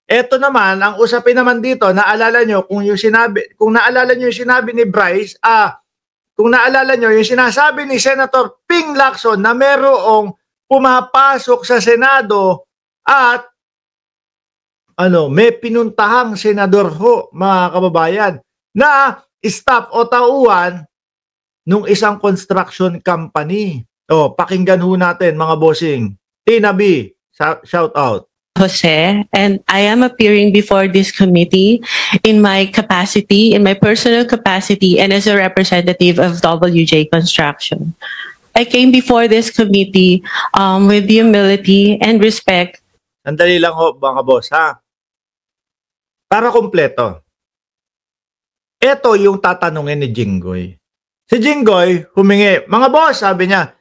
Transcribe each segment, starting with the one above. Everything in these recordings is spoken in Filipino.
Eto naman, ang usapin naman dito, naalala nyo, kung naalala nyo yung sinabi ni Bryce, kung naalala nyo, yung sinasabi ni Senator Ping Lacson na merong pumapasok sa Senado at may pinuntahang senador ho, mga kababayan, na staff o tauhan nung isang construction company. Pakinggan ho natin, mga bossing. Tina B, shout out. Jose, and I am appearing before this committee in my capacity, in my personal capacity, and as a representative of WJ Construction. I came before this committee with humility and respect. Sandali lang ho, mga boss, ha? Para kumpleto. Ito yung tatanungin ni Jinggoy. Si Jinggoy humingi. Mga boss, sabi niya,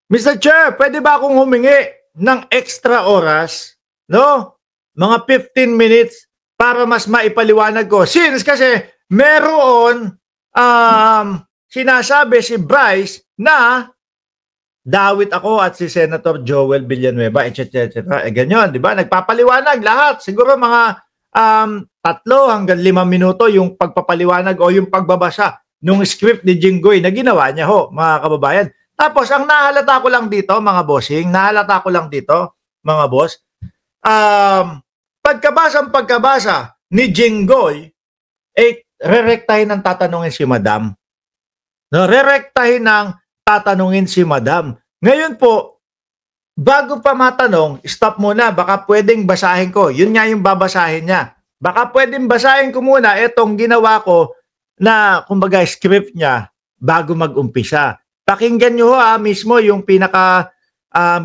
Mr. Chair, pwede ba akong humingi ng extra oras, no? Mga 15 minutes para mas maipaliwanag ko. Since kasi meron sinasabi si Bryce na dawit ako at si Senator Joel Villanueva, etc. Ganyan, di ba? Nagpapaliwanag lahat. Siguro mga 3 hanggang 5 minuto yung pagpapaliwanag o yung pagbabasa nung script ni Jinggoy na ginawa niya ho, mga kababayan. Tapos, ang nahalata ko lang dito, mga bossing, mga boss, pagkabasa ni Jinggoy, rerektahin ng tatanungin si Madam. No, rerektahin ng tatanungin si Madam. Ngayon po, bago pa matanong, stop muna, baka pwedeng basahin ko. Yun nga yung babasahin niya. Baka pwedeng basahin ko muna itong ginawa ko na, kumbaga, script niya bago mag-umpisa. Pakinggan nyo ho mismo yung pinaka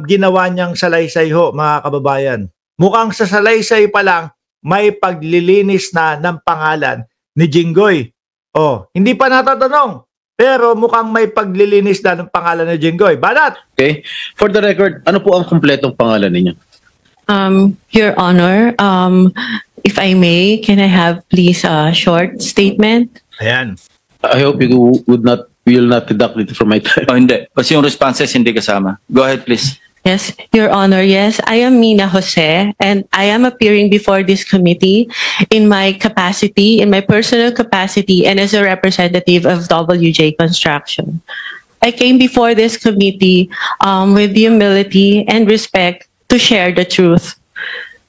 ginawa niyang salaysay ho, mga kababayan. Mukhang sa salaysay pa lang, may paglilinis na ng pangalan ni Jinggoy. Hindi pa natatanong, pero mukhang may paglilinis na ng pangalan ni Jinggoy. Banat! Okay. For the record, ano po ang kumpletong pangalan ninyo? Your Honor, if I may, can I have please a short statement? Ayan. I hope you will not deduct it from my time. Hindi. Kasi yung responses hindi kasama. Go ahead, please. Yes, Your Honor. Yes, I am Mina Jose, and I am appearing before this committee in my capacity, in my personal capacity, and as a representative of WJ Construction. I came before this committee with humility and respect to share the truth.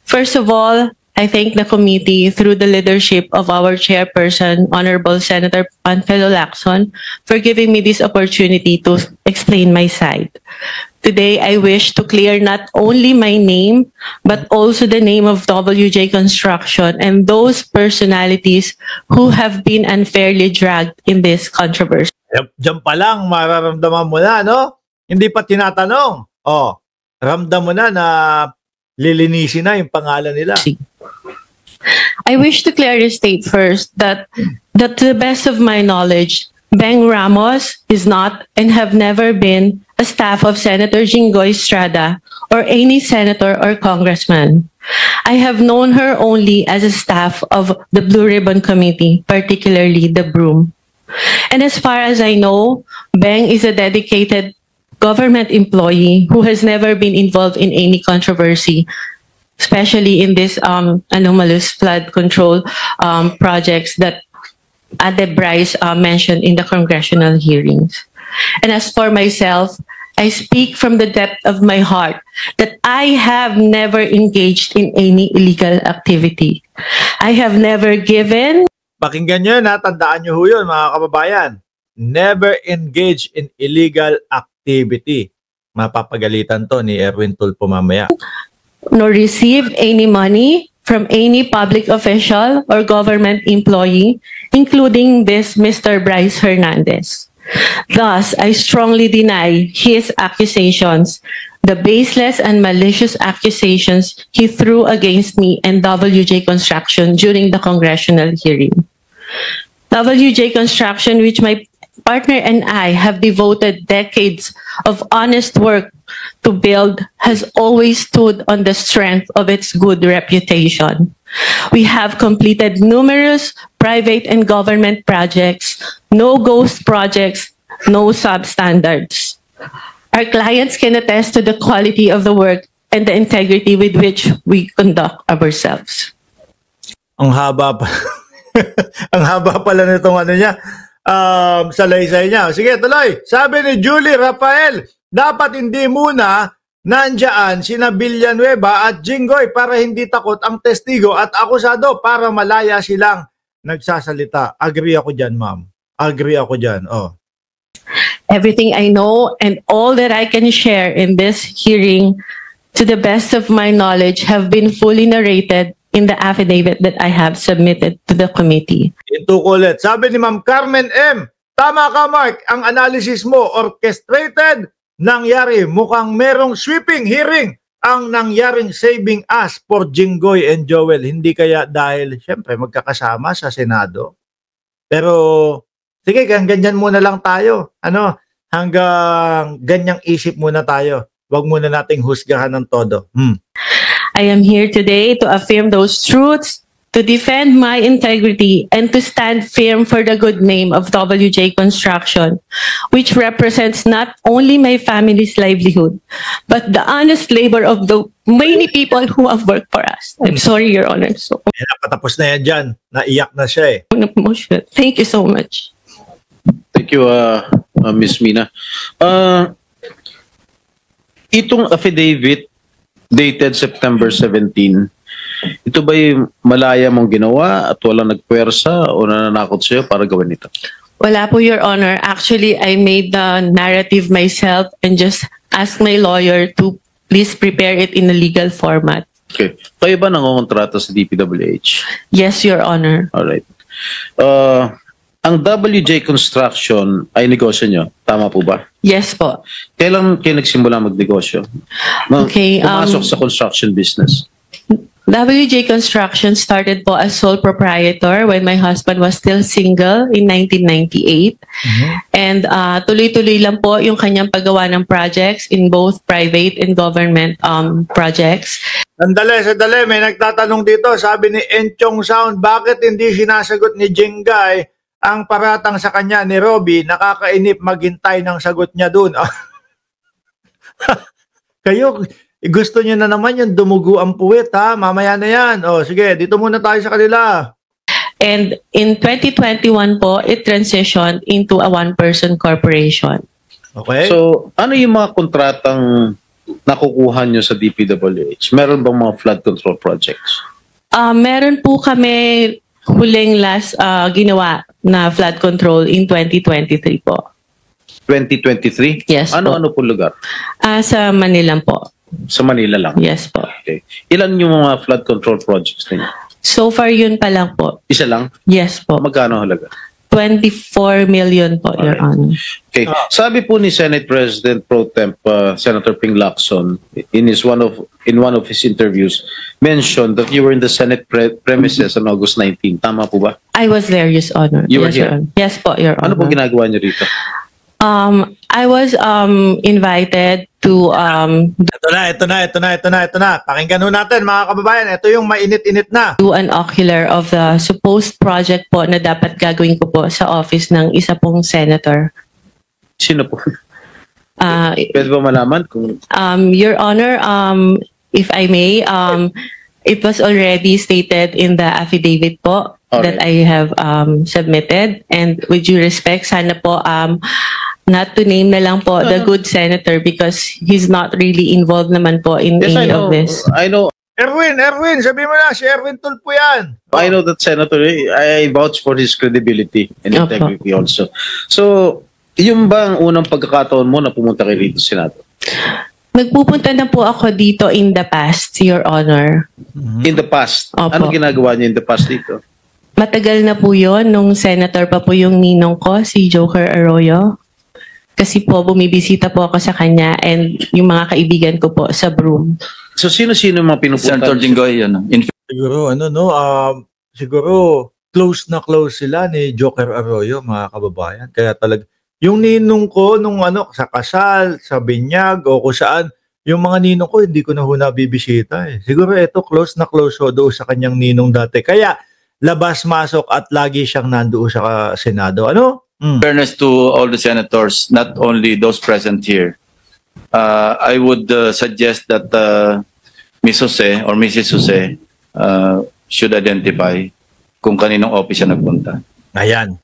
First of all, I thank the committee through the leadership of our chairperson, Honorable Senator Panfilo Lacson, for giving me this opportunity to explain my side. Today, I wish to clear not only my name, but also the name of WJ Construction and those personalities who have been unfairly dragged in this controversy. Diyan pa lang, mararamdaman mo na, no? Hindi pa tinatanong. Ramdam mo na lilinisin na yung pangalan nila. I wish to clearly state first that to the best of my knowledge, Beng Ramos is not and have never been a staff of Senator Jinggoy Estrada or any senator or congressman. I have known her only as a staff of the Blue Ribbon Committee, particularly the Broom. And as far as I know, Beng is a dedicated government employee who has never been involved in any controversy, especially in this anomalous flood control projects that Ade Bryce mentioned in the congressional hearings. And as for myself, I speak from the depth of my heart that I have never engaged in any illegal activity. I have never given. Pakinggan nyo na, tandaan nyo ho yun, mga kababayan. Never engage in illegal activity. Mapapagalitan to ni Erwin Tulfo mamaya. Nor receive any money from any public official or government employee, including this Mr. Bryce Hernandez. Thus, I strongly deny his accusations, the baseless and malicious accusations he threw against me and WJ Construction during the congressional hearing. WJ Construction, which my partner and I have devoted decades of honest work to build, has always stood on the strength of its good reputation. We have completed numerous private and government projects, no ghost projects, no substandards. Our clients can attest to the quality of the work and the integrity with which we conduct ourselves. Ang haba pa. Ang haba pala nitong ano niya, salaysay niya. Sige, tuloy. Sabi ni Julie Rafael, dapat hindi muna nandiyan sina Villanueva at Jinggoy para hindi takot ang testigo at akusado para malaya silang nagsasalita. Agree ako dyan, ma'am. Agree ako dyan. Oh. Everything I know and all that I can share in this hearing, to the best of my knowledge, have been fully narrated in the affidavit that I have submitted to the committee. Ito ulit. Sabi ni Ma'am Carmen M., tama ka, Mark. Ang analysis mo, orchestrated, nangyari. Mukhang merong sweeping hearing ang nangyaring saving us for Jinggoy and Joel. Hindi kaya dahil, syempre, magkakasama sa Senado. Pero, sige, ganyan muna lang tayo. Hanggang ganyang isip muna tayo. Huwag muna nating husgahan ng todo. I am here today to affirm those truths, to defend my integrity, and to stand firm for the good name of WJ Construction, which represents not only my family's livelihood, but the honest labor of the many people who have worked for us. I'm sorry, Your Honor. So, Patapos na yan dyan. Naiyak na siya eh. thank you so much. Thank you, Ms. Mina. Itong affidavit dated September 17, ito ba'y malaya mong ginawa at walang nagpwersa o nananakot sa'yo para gawin ito? Wala po, Your Honor. Actually, I made the narrative myself and just asked my lawyer to please prepare it in a legal format. Okay. Kayo ba nangongontrata sa DPWH? Yes, Your Honor. Alright. Ang WJ Construction ay negosyo nyo. Tama po ba? Yes po. Kailan kayo nagsimula magnegosyo? Okay, Pumasok sa construction business. WJ Construction started po as sole proprietor when my husband was still single in 1998. And tuloy-tuloy lang po yung kanyang paggawa ng projects in both private and government projects. Sandali, may nagtatanong dito. Sabi ni Enchong Sound, bakit hindi sinasagot ni Jinggoy ang paratang sa kanya ni Robby? Nakakainip maghintay ng sagot niya dun. Kayo, gusto niyo na naman yung dumugo ang puwet, ha? Mamaya na yan. Sige, dito muna tayo sa kanila. And in 2021 po, it transitioned into a one-person corporation. Okay? So, ano yung mga kontratang nakukuha nyo sa DPWH? Meron bang mga flood control projects? Meron po kami huling last ginawa na flood control in 2023 po. 2023? Yes po. Ano po lugar? Sa Manila po. Sa Manila lang? Yes po. Okay. Ilan yung mga flood control projects ninyo? So far yun pa lang po. Isa lang? Yes po. Magkano halaga? 24 million po, Your Honor. Okay. Sabi po ni Senate President Pro Temp Senator Ping Lacson in one of his interviews mentioned that you were in the Senate premises on August 19. Tama po ba? I was there, Your Honor. You were Yes, here? Your Honor. Yes po, Your Honor. Ano po ginagawa niyo rito? I was invited to Ito na. Pakinggan ho natin, mga kababayan. Ito yung mainit-init na. do an ocular of the supposed project po na dapat gagawin ko po sa office ng isa pong senator. Sino po? Uh, Pwede ba malaman kung Your Honor, if I may, it was already stated in the affidavit po that I have submitted, and with due respect, sana po not to name na lang po the good senator because he's not really involved naman po in any of this. I know. Erwin, sabi mo na, si Erwin Tulfo yan. I know that Senator, I vouch for his credibility and Opo. integrity also. So, yung ba ang unang pagkakataon mo na pumunta kay rito sa Senado? Nagpupunta na po ako dito in the past, Your Honor. In the past? Opo. Ano ginagawa niya in the past dito? Matagal na po yun, nung senator pa po yung ninong ko, si Joker Arroyo. Kasi po, bumibisita po ako sa kanya and yung mga kaibigan ko po sa Broome. So, sino-sino mga pinupunta? Senator Jinggoy, Siguro, siguro close na close sila ni Joker Arroyo, mga kababayan. Kaya talaga, yung ninong ko, nung sa kasal, sa binyag, o kung saan, yung mga ninong ko, hindi ko na ho nabibisita eh. Siguro ito, close na close ho doon sa kanyang ninong dati. Kaya, labas-masok at lagi siyang nandoon sa Senado. fairness to all the senators, not only those present here. I would suggest that Ms. Jose or Mrs. Jose should identify kung kaninong office siya nagpunta. Ayan.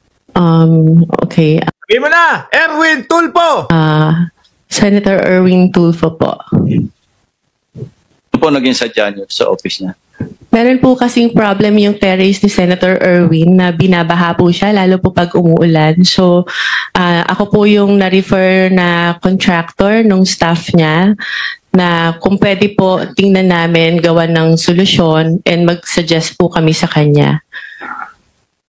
Okay. Sabihin mo na, Erwin Tulfo! Senator Erwin Tulfo po. Ano po naging sadya niyo sa office niya? Meron po kasing problem yung terrace ni Senator Erwin na binabaha po siya, lalo po pag umuulan. So, ako po yung na-refer na contractor nung staff niya na kung pwede po tingnan namin gawa ng solusyon and mag-suggest po kami sa kanya.